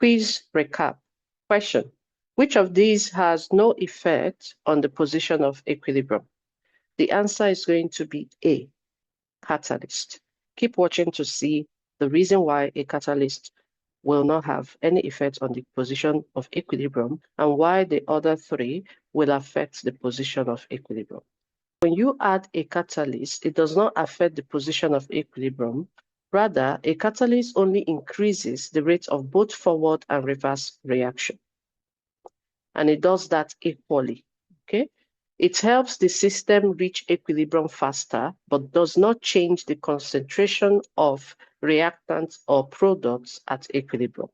Quiz recap. Question: which of these has no effect on the position of equilibrium? The answer is going to be A, catalyst. Keep watching to see the reason why a catalyst will not have any effect on the position of equilibrium and why the other three will affect the position of equilibrium. When you add a catalyst, it does not affect the position of equilibrium. Rather, a catalyst only increases the rate of both forward and reverse reaction. And it does that equally, okay? It helps the system reach equilibrium faster, but does not change the concentration of reactants or products at equilibrium.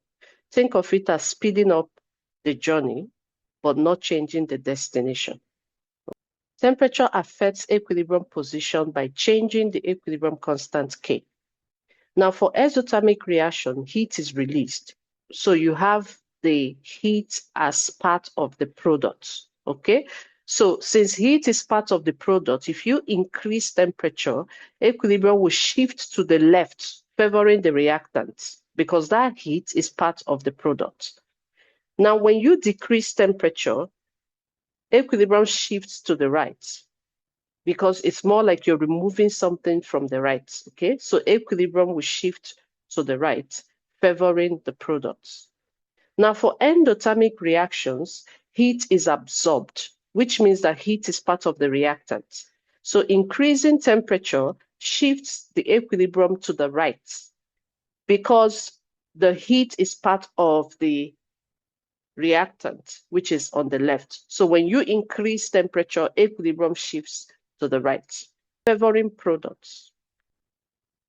Think of it as speeding up the journey, but not changing the destination. Temperature affects equilibrium position by changing the equilibrium constant K. Now, for exothermic reaction, heat is released. So you have the heat as part of the product, okay? So since heat is part of the product, if you increase temperature, equilibrium will shift to the left, favoring the reactant, because that heat is part of the product. Now, when you decrease temperature, equilibrium shifts to the right, because it's more like you're removing something from the right, okay? So equilibrium will shift to the right, favoring the products. Now, for endothermic reactions, heat is absorbed, which means that heat is part of the reactant. So increasing temperature shifts the equilibrium to the right because the heat is part of the reactant, which is on the left. So when you increase temperature, equilibrium shifts to the right, favoring products.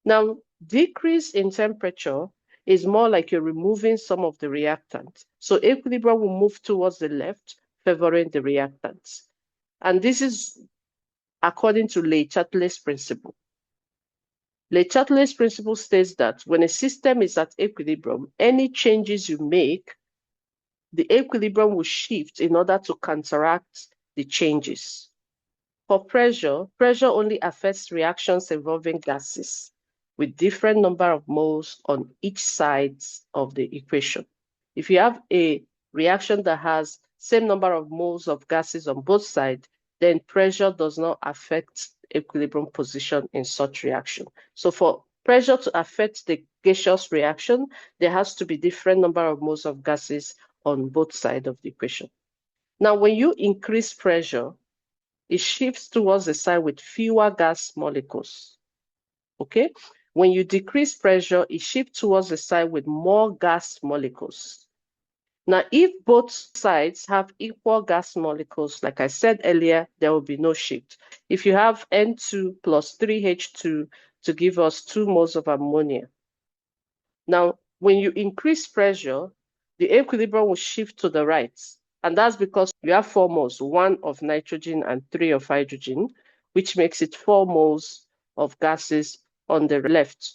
Now, decrease in temperature is more like you're removing some of the reactant. So equilibrium will move towards the left, favoring the reactants. And this is according to Le Chatelier's principle. Le Chatelier's principle states that when a system is at equilibrium, any changes you make, the equilibrium will shift in order to counteract the changes. For pressure, pressure only affects reactions involving gases with different number of moles on each side of the equation. If you have a reaction that has same number of moles of gases on both sides, then pressure does not affect equilibrium position in such reaction. So for pressure to affect the gaseous reaction, there has to be different number of moles of gases on both sides of the equation. Now, when you increase pressure, it shifts towards the side with fewer gas molecules, okay? When you decrease pressure, it shifts towards the side with more gas molecules. Now, if both sides have equal gas molecules, like I said earlier, there will be no shift. If you have N2 plus 3H2 to give us 2 moles of ammonia. Now, when you increase pressure, the equilibrium will shift to the right. And that's because you have 4 moles, 1 of nitrogen and 3 of hydrogen, which makes it 4 moles of gases on the left.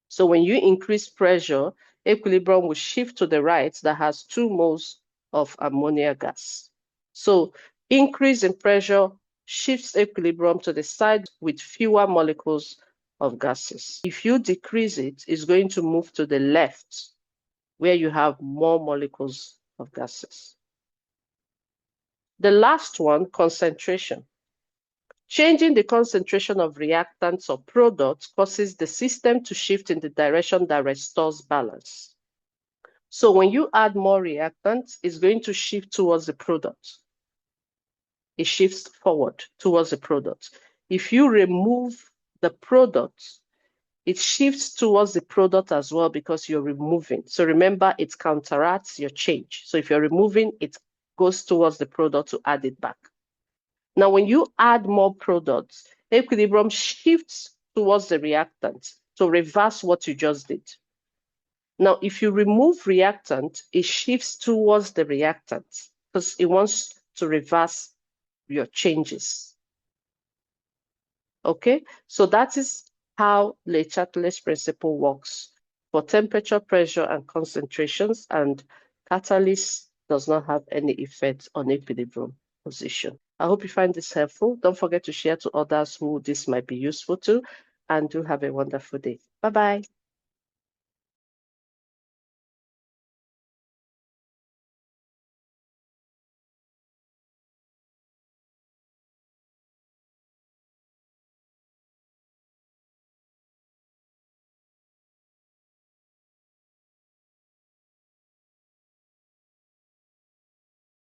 So when you increase pressure, equilibrium will shift to the right that has 2 moles of ammonia gas. So increase in pressure shifts equilibrium to the side with fewer molecules of gases. If you decrease it, it's going to move to the left where you have more molecules of gases. The last one, concentration. Changing the concentration of reactants or products causes the system to shift in the direction that restores balance. So when you add more reactants, it's going to shift towards the product. It shifts forward towards the product. If you remove the product, it shifts towards the product as well because you're removing. So remember, it counteracts your change. So if you're removing, it goes towards the product to add it back. Now, when you add more products, equilibrium shifts towards the reactant to reverse what you just did. Now, if you remove reactant, it shifts towards the reactant because it wants to reverse your changes. Okay, so that is how Le Chatelier's principle works for temperature, pressure, and concentrations, and catalyst does not have any effect on equilibrium position. I hope you find this helpful. Don't forget to share to others who this might be useful to, and do have a wonderful day. Bye-bye.